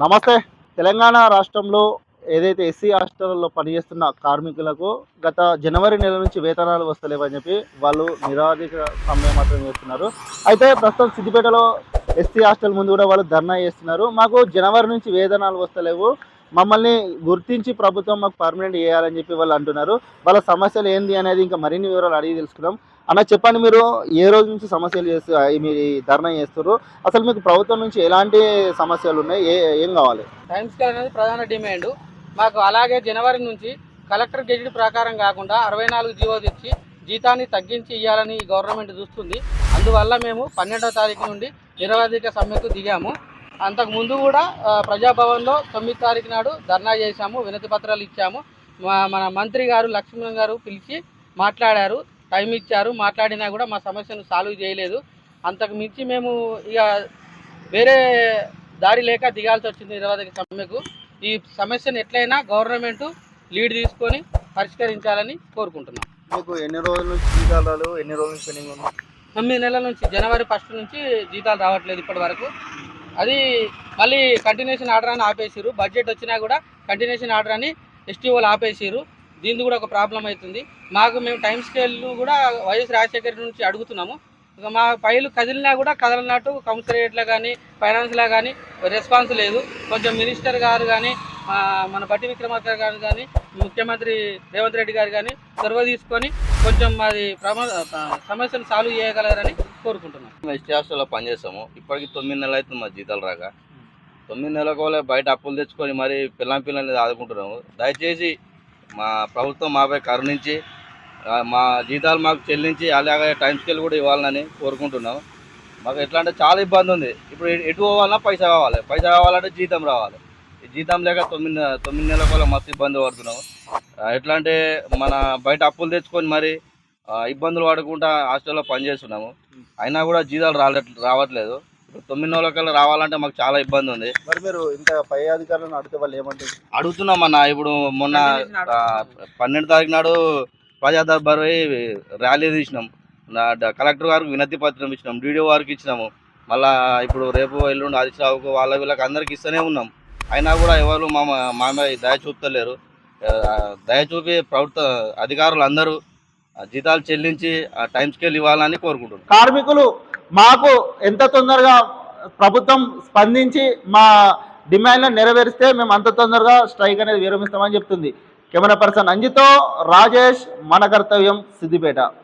నమస్తే. తెలంగాణ రాష్ట్రంలో ఏదైతే ఎస్సీ హాస్టళ్లలో పనిచేస్తున్న కార్మికులకు గత జనవరి నెల నుంచి వేతనాలు వస్తలేవని చెప్పి వాళ్ళు నిరాధిక సమ్మె మాత్రం చేస్తున్నారు. అయితే ప్రస్తుతం సిద్దిపేటలో ఎస్సీ హాస్టల్ ముందు కూడా వాళ్ళు ధర్నా చేస్తున్నారు. మాకు జనవరి నుంచి వేతనాలు వస్తలేవు, మమ్మల్ని గుర్తించి ప్రభుత్వం మాకు పర్మనెంట్ చేయాలని చెప్పి వాళ్ళు అంటున్నారు. వాళ్ళ సమస్యలు ఏంది అనేది ఇంకా మరిన్ని వివరాలు అడిగి తెలుసుకుందాం. అన్న చెప్పండి, మీరు ఏ రోజు నుంచి సమస్యలు చేస్తూ మీరు ఈ ధర్నా చేస్తారు? అసలు మీకు ప్రభుత్వం నుంచి ఎలాంటి సమస్యలు ఉన్నాయి, ఏం కావాలి? టైమ్ స్కేల్ అనేది ప్రధాన డిమాండ్ మాకు. అలాగే జనవరి నుంచి కలెక్టర్ గెజిట్ ప్రకారం కాకుండా 64 జీవో తెచ్చి జీతాన్ని తగ్గించి ఇవ్వాలని గవర్నమెంట్ చూస్తుంది. అందువల్ల మేము 12వ తారీఖు నుండి నిరవధిక సమ్మెకు దిగాము. అంతకుముందు కూడా ప్రజాభవన్లో 9వ తారీఖు నాడు ధర్నా చేశాము, వినతి పత్రాలు ఇచ్చాము. మన మంత్రి గారు లక్ష్మణ్ గారు పిలిచి మాట్లాడారు, టైం ఇచ్చారు. మాట్లాడినా కూడా మా సమస్యను సాల్వ్ చేయలేదు. అంతకు మించి మేము ఇక వేరే దారి లేక దిగాల్సి వచ్చింది నిరవధిక సమ్మెకు. ఈ సమస్యను ఎట్లయినా గవర్నమెంట్ లీడ్ తీసుకొని పరిష్కరించాలని కోరుకుంటున్నాం. మీకు ఎన్ని రోజుల నుంచి జీతాలు రాలు, ఎన్ని రోజుల నుంచి పెండింగ్ ఉంది? 9 నెలల నుంచి, జనవరి 1 నుంచి జీతాలు రావట్లేదు ఇప్పటి వరకు. అది మళ్ళీ కంటిన్యూషన్ ఆర్డర్ అని ఆపేసారు. బడ్జెట్ వచ్చినా కూడా కంటిన్యూషన్ ఆర్డర్ అని ఎస్టీఓలు ఆపేసారు. దీనికి కూడా ఒక ప్రాబ్లం అవుతుంది మాకు. మేము టైం స్కేల్ కూడా వైఎస్ రాజశేఖర్ నుంచి అడుగుతున్నాము. ఇక మా ఫైలు కదిలినా కూడా కదలనట్టు కౌన్సిలేట్లో కానీ ఫైనాన్స్లో కానీ రెస్పాన్స్ లేదు. కొంచెం మినిస్టర్ గారు కానీ మన బట్టి విక్రమార్క గారు కానీ ముఖ్యమంత్రి రేవంత్ రెడ్డి గారు కానీ చొరవ తీసుకొని కొంచెం అది సమస్యను సాల్వ్ చేయగలరని కోరుకుంటున్నాం. ఎస్టీ హాస్టల్లో పనిచేస్తాము. ఇప్పటికి 9 నెలలు అవుతుంది మా జీతాలు రాక. 9 నెలల కోలే బయట అప్పులు తెచ్చుకొని మరి పిల్లల్ని ఆదుకుంటున్నాము. దయచేసి మా ప్రభుత్వం మాపై కరుణించి మా జీతాలు మాకు చెల్లించి అలాగే టైం స్కేల్ కూడా ఇవ్వాలని కోరుకుంటున్నాం. మాకు ఎట్లా అంటే చాలా ఇబ్బంది ఉంది. ఇప్పుడు ఎటు పోవాలన్నా పైసా కావాలి, పైసా కావాలంటే జీతం రావాలి. ఈ జీతం లేక 9 నెలల వల్ల మస్తు ఇబ్బంది పడుతున్నాము. ఎట్లా అంటే మన బయట అప్పులు తెచ్చుకొని మరి ఇబ్బందులు పడకుండా హాస్టల్లో పనిచేస్తున్నాము. అయినా కూడా జీతాలు రావట్లేదు. ఇప్పుడు 9 నెలల కల్లా రావాలంటే మాకు చాలా ఇబ్బంది ఉంది. మరి మీరు ఇంత పై అధికారులను అడిగితే వాళ్ళు ఏమంటారు? అడుగుతున్నామన్నా. ఇప్పుడు మొన్న 12వ తారీఖు నాడు ప్రజా దర్బార్ ర్యాలీ తీసినాం. కలెక్టర్ గారికి వినతి పత్రం ఇచ్చినాం, డీడీఓ వారికి ఇచ్చినాము. మళ్ళీ ఇప్పుడు రేపు ఎల్లుండి ఆదిశ్రావుకు వీళ్ళకి అందరికి ఇస్తూనే ఉన్నాం. అయినా కూడా ఎవరు మా దయ చూపుతలేరు. దయ చూపి ప్రభుత్వ అధికారులు అందరూ జీతాలు చెల్లించి టైం స్కేల్ ఇవ్వాలని కోరుకుంటున్నాం. కార్మికులు మాకు ఎంత తొందరగా ప్రభుత్వం స్పందించి మా డిమాండ్లను నెరవేరిస్తే మేము అంత తొందరగా స్ట్రైక్ అనేది విరమిస్తామని చెప్తుంది. కెమెరా పర్సన్ అంజితో రాజేష్, మన కర్తవ్యం, సిద్దిపేట.